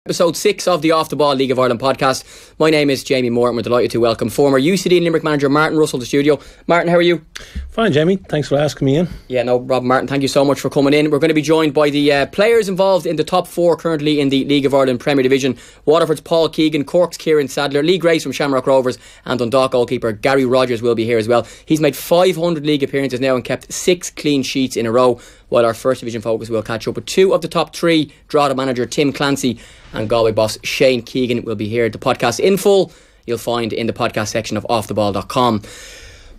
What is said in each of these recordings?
Episode 6 of the Off the Ball League of Ireland podcast. My name is Jamie Moore and we're delighted to welcome former UCD and Limerick manager Martin Russell to the studio. Martin, how are you? Fine, Jamie. Thanks for asking me in. Yeah, no problem, Martin. Thank you so much for coming in. We're going to be joined by the players involved in the top 4 currently in the League of Ireland Premier Division. Waterford's Paul Keegan, Cork's Kieran Sadler, Lee Grace from Shamrock Rovers and Dundalk goalkeeper Gary Rogers will be here as well. He's made 500 league appearances now and kept 6 clean sheets in a row, while our First Division focus will catch up with 2 of the top 3. Drogheda manager Tim Clancy and Galway boss Shane Keegan will be here. The podcast in full you'll find in the podcast section of offtheball.com.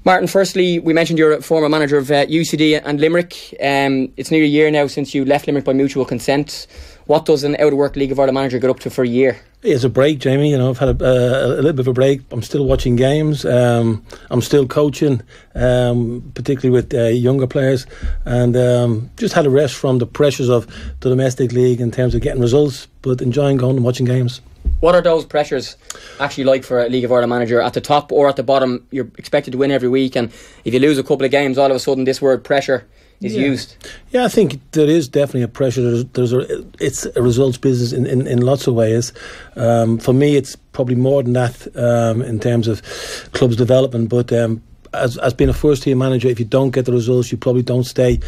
Martin, firstly, we mentioned you're a former manager of UCD and Limerick. It's nearly a year now since you left Limerick by mutual consent. What does an out-of-work League of Ireland manager get up to for a year? It's a break, Jamie. I've had a little bit of a break. I'm still watching games. I'm still coaching, particularly with younger players, and just had a rest from the pressures of the domestic league in terms of getting results, but enjoying going and watching games. What are those pressures actually like for a League of Ireland manager? At the top or at the bottom, you're expected to win every week, and if you lose a couple of games, all of a sudden this word pressure is used. Yeah, I think there is definitely a pressure. It's a results business in lots of ways. For me, it's probably more than that in terms of clubs development. But as being a first team manager, if you don't get the results, you probably don't stay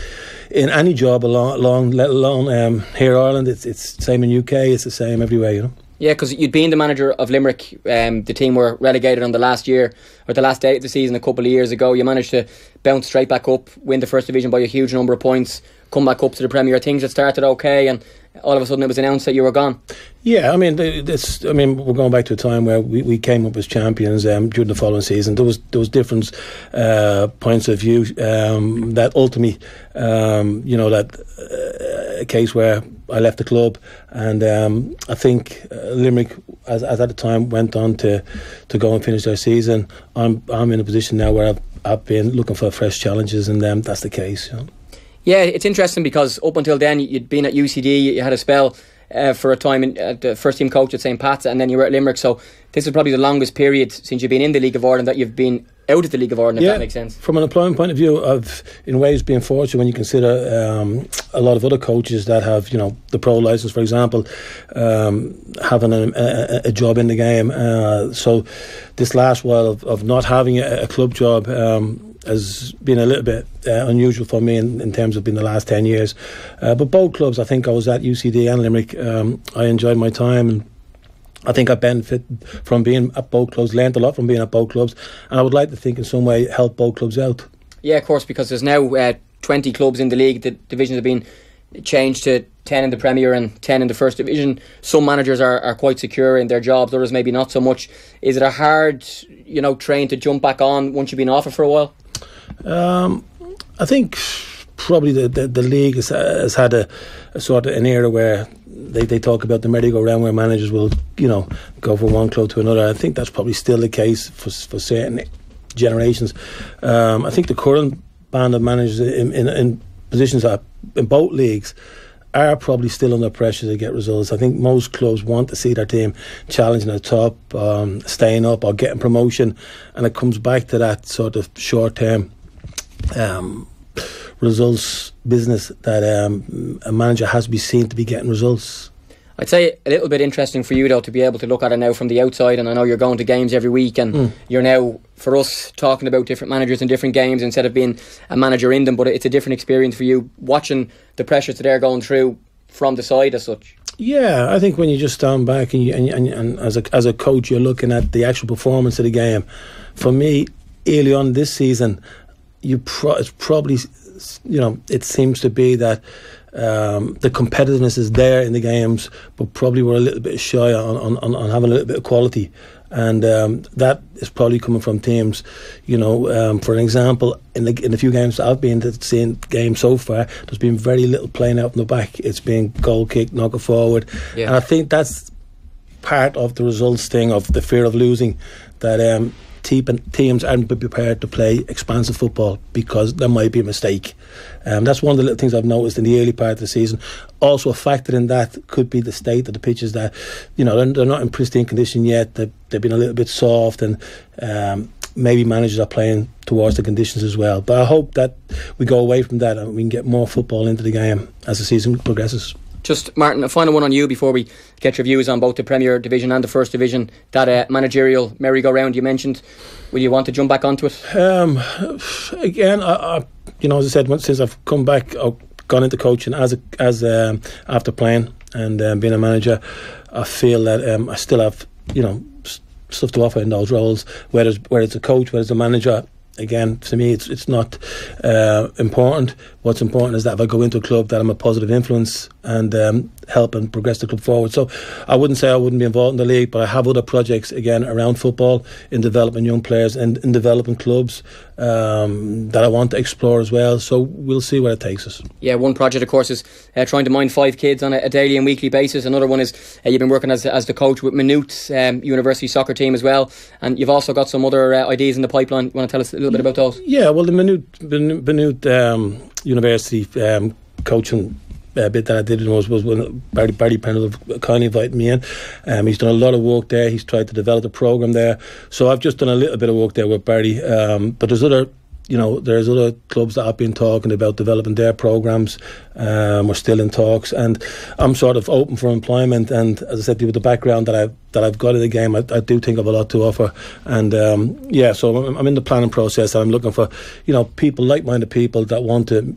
in any job long, let alone here in Ireland. It's the same in UK. It's the same everywhere, you know. Yeah, because you'd been the manager of Limerick. The team were relegated on the last year, or the last day of the season a couple of years ago. You managed to bounce straight back up, win the First Division by a huge number of points, come back up to the Premier. Things had started okay, and all of a sudden it was announced that you were gone. Yeah, I mean, we're going back to a time where we came up as champions during the following season. There was different points of view that ultimately, a case where I left the club, and I think Limerick, as at the time, went on to go and finish their season. I'm in a position now where I've been looking for fresh challenges, and that's the case. You know? Yeah, it's interesting because up until then you'd been at UCD, you had a spell for a time the first team coach at St. Pat's, and then you were at Limerick. So this is probably the longest period since you've been in the League of Ireland that you've been out of the League of Ireland, if that makes sense. From an employment point of view, I've in ways been fortunate when you consider a lot of other coaches that have, the pro licence, for example, having a job in the game. So this last while of not having a club job has been a little bit unusual for me in terms of being the last 10 years. But both clubs, I think I was at UCD and Limerick. I enjoyed my time, and I think I benefited from being at both clubs, learned a lot from being at both clubs, and I would like to think in some way help both clubs out. Yeah, of course, because there's now 20 clubs in the league. The divisions have been changed to 10 in the Premier and 10 in the First Division. Some managers are quite secure in their jobs, others maybe not so much. Is it a hard, train to jump back on once you've been off it for a while? I think probably the league has had a sort of an era where they talk about the merry-go-round where managers will, go from one club to another. I think that's probably still the case for certain generations. I think the current band of managers in positions in both leagues are probably still under pressure to get results. I think most clubs want to see their team challenging at the top, staying up or getting promotion, and it comes back to that sort of short-term results business that a manager has to be seen to be getting results. I'd say a little bit interesting for you though to be able to look at it now from the outside, and I know you're going to games every week, and you're now, for us, talking about different managers in different games instead of being a manager in them, but it's a different experience for you watching the pressures that they're going through from the side as such. Yeah, I think when you just stand back and as a coach you're looking at the actual performance of the game. For me, early on this season, it's probably, it seems to be that the competitiveness is there in the games, but probably we're a little bit shy on having a little bit of quality, and that is probably coming from teams. For an example, in the few games that I've been to seeing games so far, there's been very little playing out in the back. It's been goal kick, knock it forward, and I think that's part of the results thing, of the fear of losing, that teams aren't prepared to play expansive football because there might be a mistake. That's one of the little things I've noticed in the early part of the season. Also a factor in that could be the state of the pitches, that they're not in pristine condition yet. They've been a little bit soft, and maybe managers are playing towards the conditions as well. But I hope that we go away from that and we can get more football into the game as the season progresses. Just, Martin, a final one on you before we get your views on both the Premier Division and the First Division. That managerial merry-go-round you mentioned, will you want to jump back onto it? Again, I as I said, since I've come back, I've gone into coaching as after playing and being a manager, I feel that I still have stuff to offer in those roles, whether it's a coach, whether it's a manager. Again, to me, it's not important. What's important is that if I go into a club, that I'm a positive influence and help and progress the club forward. So I wouldn't say I wouldn't be involved in the league, but I have other projects, again, around football, in developing young players and in developing clubs that I want to explore as well. So we'll see where it takes us. Yeah, one project, of course, is trying to mind 5 kids on a daily and weekly basis. Another one is you've been working as the coach with Maynooth's university soccer team as well, and you've also got some other ideas in the pipeline. You want to tell us a little bit about those? Yeah, well, the Maynooth University coaching bit that I did was when Barry Pennell kindly invited me in. He's done a lot of work there. He's tried to develop the programme there. So I've just done a little bit of work there with Barry. But there's other clubs that I've been talking about developing their programmes. We're still in talks, and I'm sort of open for employment. And as I said, with the background that I've got in the game, I do think I've a lot to offer. And so I'm in the planning process. And I'm looking for people, like-minded people that want to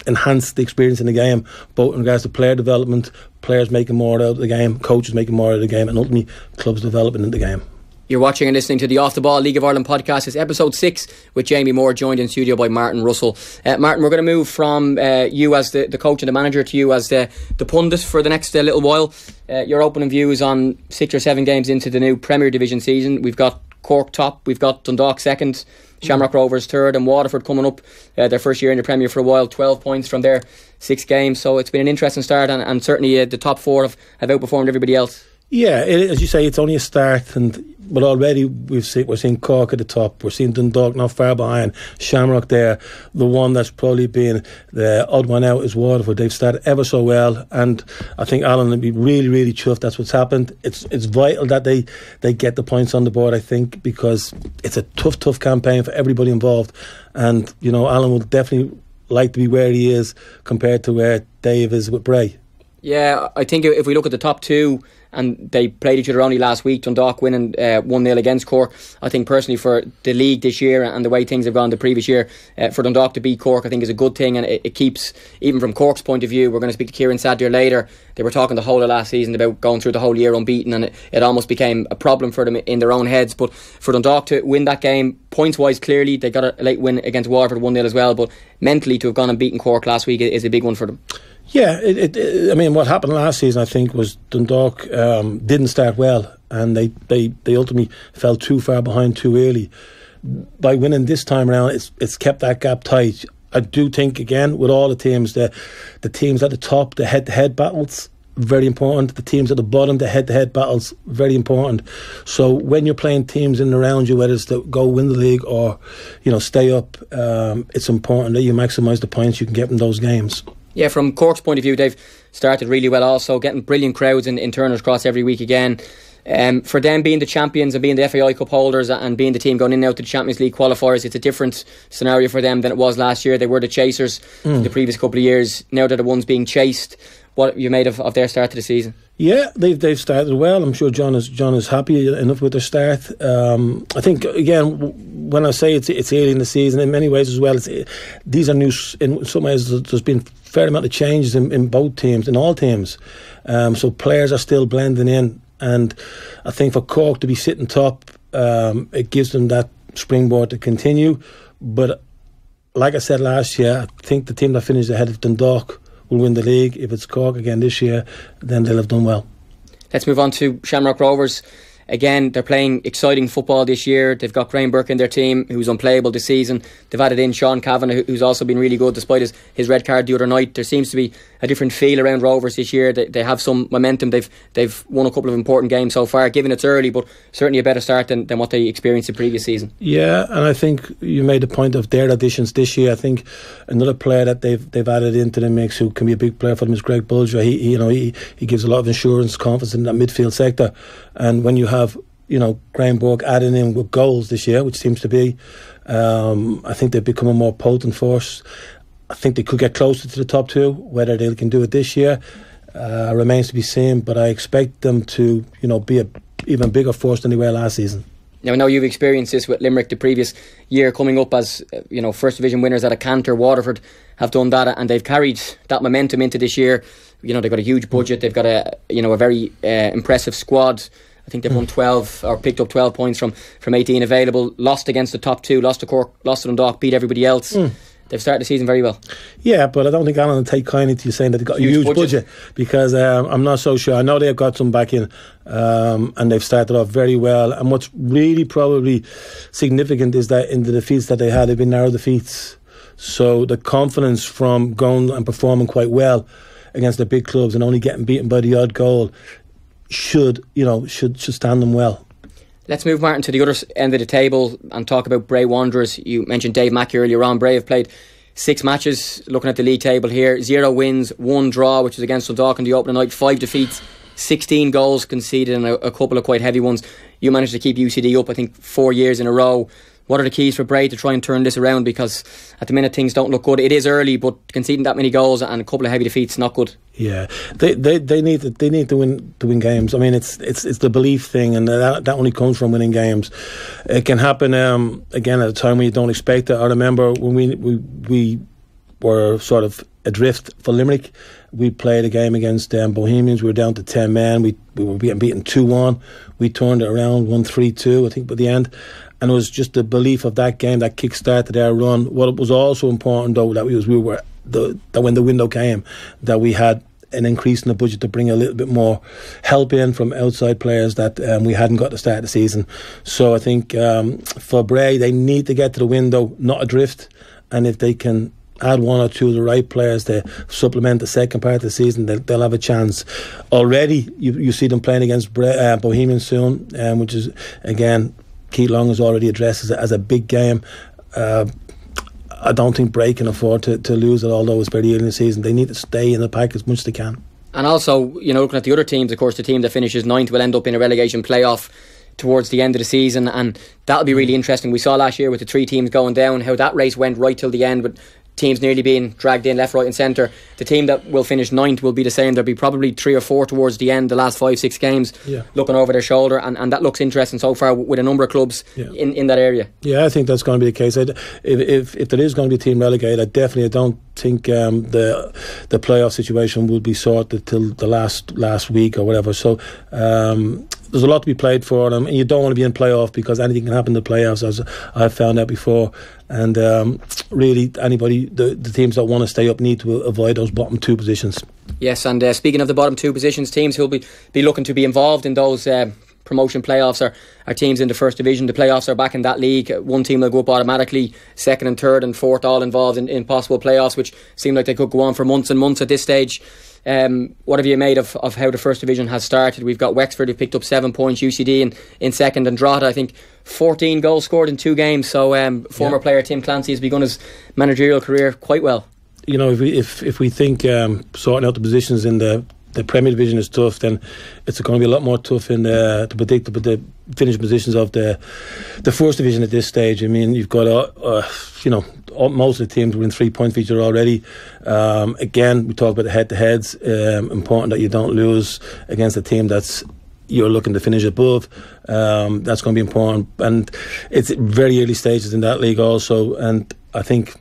enhance the experience in the game, both in regards to player development, players making more out of the game, coaches making more out of the game, and ultimately clubs developing in the game. You're watching and listening to the Off the Ball League of Ireland podcast. It's episode 6 with Jamie Moore, joined in studio by Martin Russell. Martin, we're going to move from you as the coach and the manager to you as the pundit for the next little while. Your opening views on 6 or 7 games into the new Premier Division season. We've got Cork top, we've got Dundalk second, Shamrock Rovers third, and Waterford coming up their first year in the Premier for a while, 12 points from their 6 games. So it's been an interesting start, and certainly the top 4 have outperformed everybody else. Yeah, as you say, it's only a start, but already we're seeing Cork at the top. We're seeing Dundalk not far behind, Shamrock there. The one that's probably been the odd one out is Waterford. They've started ever so well, and I think Alan will be really, really chuffed. That's what's happened. It's vital that they get the points on the board, I think, because it's a tough campaign for everybody involved. And Alan will definitely like to be where he is compared to where Dave is with Bray. Yeah, I think if we look at the top 2, and they played each other only last week, Dundalk winning 1-0 against Cork. I think personally for the league this year and the way things have gone the previous year, for Dundalk to beat Cork I think is a good thing, and it keeps, even from Cork's point of view, we're going to speak to Kieran Sadler later. They were talking the whole of last season about going through the whole year unbeaten, and it almost became a problem for them in their own heads. But for Dundalk to win that game, points wise, clearly they got a late win against Waterford 1-0 as well, but mentally to have gone and beaten Cork last week is a big one for them. Yeah, I mean, what happened last season, I think, was Dundalk didn't start well, and they ultimately fell too far behind too early. By winning this time around, it's kept that gap tight. I do think, again, with all the teams, the teams at the top, the head-to-head battles, very important. The teams at the bottom, the head-to-head battles, very important. So when you're playing teams in and around you, whether it's to go win the league or stay up, it's important that you maximise the points you can get from those games. Yeah, from Cork's point of view, they've started really well also, getting brilliant crowds in Turner's Cross every week again. For them being the champions and being the FAI Cup holders and being the team going in and out to the Champions League qualifiers, it's a different scenario for them than it was last year. They were the chasers in the previous couple of years. Now they're the ones being chased. What have you made of their start to the season? Yeah, they've started well. I'm sure John is happy enough with their start. I think, again, when I say it's early in the season, in many ways as well, these are new. In some ways, there's been a fair amount of changes in both teams, in all teams. So players are still blending in, and I think for Cork to be sitting top, it gives them that springboard to continue. But like I said last year, I think the team that finished ahead of Dundalk will win the league. If it's Cork again this year, then they'll have done well. Let's move on to Shamrock Rovers. Again, they're playing exciting football this year. They've got Graham Burke in their team, who's unplayable this season. They've added in Sean Kavanagh, who's also been really good despite his red card the other night. There seems to be a different feel around Rovers this year. They have some momentum. They've won a couple of important games so far, given it's early, but certainly a better start than what they experienced the previous season. Yeah, and I think you made the point of their additions this year. I think another player that they've added into the mix who can be a big player for them is Greg Bulger. He gives a lot of insurance, confidence in that midfield sector, and when you have Graham Burke adding in with goals this year, which seems to be, I think they've become a more potent force. I think they could get closer to the top 2. Whether they can do it this year, remains to be seen, but I expect them to, be a even bigger force than they were last season. Now, I know you've experienced this with Limerick the previous year, coming up as First Division winners at a canter. Waterford have done that, and they've carried that momentum into this year. They've got a huge budget. They've got a very impressive squad. I think they've won 12 or picked up 12 points from 18 available. Lost against the top two. Lost to Cork. Lost to Dundalk. Beat everybody else. They've started the season very well. Yeah, but I don't think Alan will take kindly to you saying that they've got a huge budget, because I'm not so sure. I know they've got some back in, and they've started off very well. And what's really probably significant is that in the defeats that they had, they've been narrow defeats. So the confidence from going and performing quite well against the big clubs and only getting beaten by the odd goal should stand them well. Let's move, Martin, to the other end of the table and talk about Bray Wanderers. You mentioned Dave Mackey earlier on. Bray have played 6 matches, looking at the league table here. 0 wins, 1 draw, which was against Dundalk in the opening night. 5 defeats, 16 goals conceded, and a couple of quite heavy ones. You managed to keep UCD up, I think, 4 years in a row. What are the keys for Bray to try and turn this around? Because at the minute things don't look good. It is early, but conceding that many goals and a couple of heavy defeats, not good. Yeah, they need to win games. I mean, it's the belief thing, and that only comes from winning games. It can happen again at a time when you don't expect it. I remember when we were sort of adrift for Limerick. We played a game against Bohemians. We were down to 10 men. We were beaten 2-1. We turned it around 1-3-2, I think, by the end. And it was just the belief of that game that kick-started our run. What was also important, though, that that when the window came, that we had an increase in the budget to bring a little bit more help in from outside players that we hadn't got to start the season. So I think for Bray, they need to get to the window, not adrift. And if they can add 1 or 2 of the right players to supplement the second part of the season, they'll have a chance. Already, you see them playing against Bohemians soon, which is, again, Keith Long has already addressed it as a big game. I don't think Bray can afford to lose it, although it's very early in the season. They need to stay in the pack as much as they can. And also, looking at the other teams, of course, the team that finishes 9th will end up in a relegation playoff towards the end of the season, and that'll be really interesting. We saw last year with the 3 teams going down how that race went right till the end, but teams nearly being dragged in left, right and centre. The team that will finish 9th will be the same. There'll be probably 3 or 4 towards the end, the last 5-6 games, looking over their shoulder, and that looks interesting so far with a number of clubs in that area. Yeah, I think that's going to be the case. If there is going to be a team relegated, I don't think the playoff situation will be sorted till the last week or whatever. So there's a lot to be played for them, and you don't want to be in playoff because anything can happen in the playoffs, as I've found out before. And really, the teams that want to stay up need to avoid those bottom 2 positions. Yes, and speaking of the bottom 2 positions, teams who'll be looking to be involved in those promotion playoffs are teams in the First Division. The playoffs are back in that league. One team will go up automatically, 2nd and 3rd and 4th all involved in possible playoffs, which seem like they could go on for months and months at this stage. What have you made of how the First Division has started? We've got Wexford who picked up 7 points, UCD in second, and Drogheda, I think 14 goals scored in 2 games. So former player Tim Clancy has begun his managerial career quite well. If we think sorting out the positions in the Premier Division is tough, then it's going to be a lot more tough to predict the finished positions of the First Division at this stage. I mean, you've got most of the teams within 3 point feature already. Again, we talk about the head-to-heads. Important that you don't lose against a team that's you're looking to finish above. That's going to be important, and it's very early stages in that league also. And I think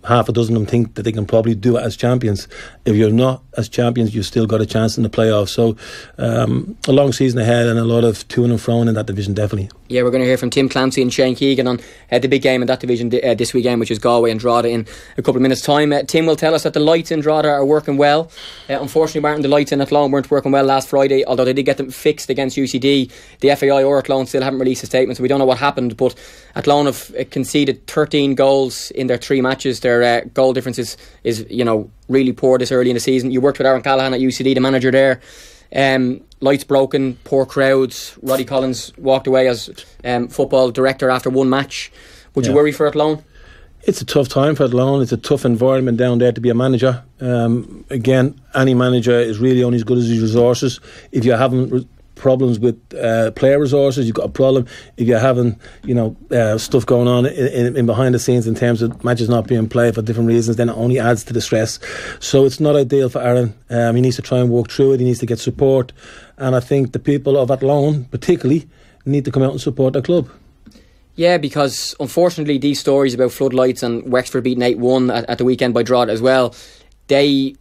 half a dozen of them think that they can probably do it as champions. If you're not as champions, you've still got a chance in the playoffs. So a long season ahead and a lot of to and fro in that division, definitely. Yeah, we're going to hear from Tim Clancy and Shane Keegan on the big game in that division this weekend, which is Galway and Drogheda, in a couple of minutes' time. Tim will tell us that the lights in Drogheda are working well. Unfortunately, Martin, the lights in Athlone weren't working well last Friday, although they did get them fixed against UCD. The FAI or Athlone still haven't released a statement, so we don't know what happened, but Athlone have conceded 13 goals in their 3 matches. Their goal difference is really poor this early in the season. You worked with Aaron Callahan at UCD, the manager there. Lights broken, poor crowds. Roddy Collins walked away as football director after 1 match. Would you worry for Athlone? It's a tough time for Athlone. It's a tough environment down there to be a manager. Again, any manager is really only as good as his resources. If you haven't problems with player resources. You've got a problem if you're having stuff going on in behind the scenes in terms of matches not being played for different reasons. Then it only adds to the stress. So it's not ideal for Aaron. He needs to try and work through it. He needs to get support, and I think the people of Athlone particularly need to come out and support their club. Yeah, because unfortunately these stories about floodlights and Wexford beating 8-1 at the weekend by Drogheda as well, they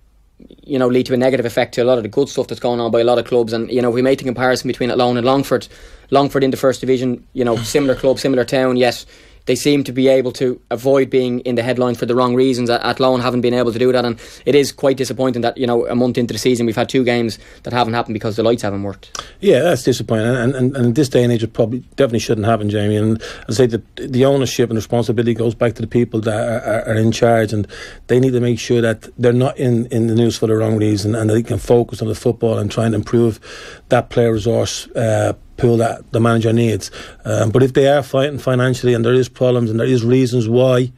lead to a negative effect to a lot of the good stuff that's going on by a lot of clubs. And we made the comparison between Athlone and Longford in the first division, similar club, similar town, yes, they seem to be able to avoid being in the headlines for the wrong reasons. Athlone haven't been able to do that, and it is quite disappointing that a month into the season we've had 2 games that haven't happened because the lights haven't worked. Yeah, that's disappointing, and in this day and age it probably definitely shouldn't happen, Jamie. And I say that the ownership and responsibility goes back to the people that are in charge, and they need to make sure that they're not in the news for the wrong reason, and that they can focus on the football and try and improve that player resource pool that the manager needs. But if they are fighting financially and there is problems and there is reasons why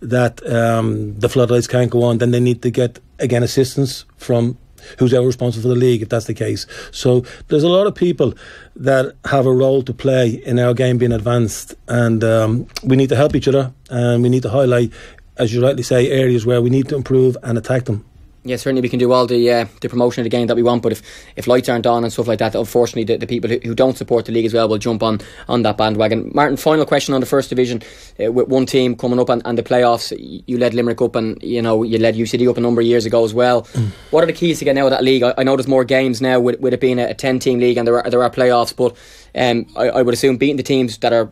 that the floodlights can't go on, then they need to get again assistance from who's ever responsible for the league, if that's the case. So there's a lot of people that have a role to play in our game being advanced, and we need to help each other, and we need to highlight, as you rightly say, areas where we need to improve and attack them. Yeah, certainly we can do all the promotion of the game that we want, but if lights aren't on and stuff like that, unfortunately the people who don't support the league as well will jump on that bandwagon. Martin, final question on the first division, with one team coming up and the playoffs. You led Limerick up, and you led UCD up a number of years ago as well. What are the keys to getting out of that league? I know there's more games now with it being a 10-team league, and there are playoffs, but I would assume beating the teams that are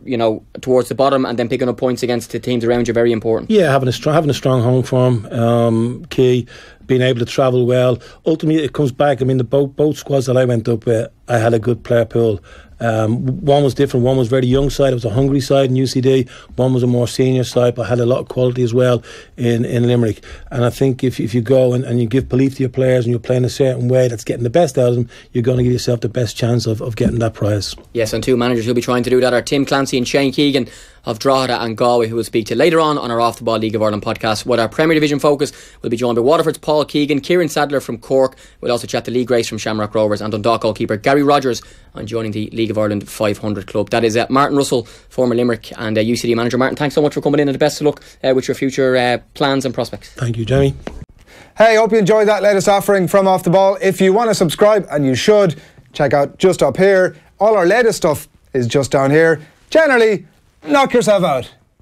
towards the bottom and then picking up points against the teams around you very important. Yeah, having a strong home form, key. Being able to travel well. Ultimately it comes back, both squads that I went up with, I had a good player pool. One was different. One was very young side. It was a hungry side in UCD. One was a more senior side, but had a lot of quality as well in Limerick. And I think if you go and you give belief to your players and you're playing a certain way that's getting the best out of them, you're going to give yourself the best chance of getting that prize. Yes, and 2 managers who'll be trying to do that are Tim Clancy and Shane Keegan of Drogheda and Galway, who will speak to later on our Off the Ball League of Ireland podcast. With our Premier Division focus, we'll be joined by Waterford's Paul Keegan, Kieran Sadler from Cork. We'll also chat to Lee Grace from Shamrock Rovers, and Dundalk goalkeeper Gary Rogers on joining the League of Ireland 500 club. That is Martin Russell, former Limerick and UCD manager. Martin, thanks so much for coming in, and the best of luck with your future plans and prospects. Thank you, Jamie. Hey, hope you enjoyed that latest offering from Off the Ball. If you want to subscribe, and you should, check out just up here. All our latest stuff is just down here. Generally, knock yourself out.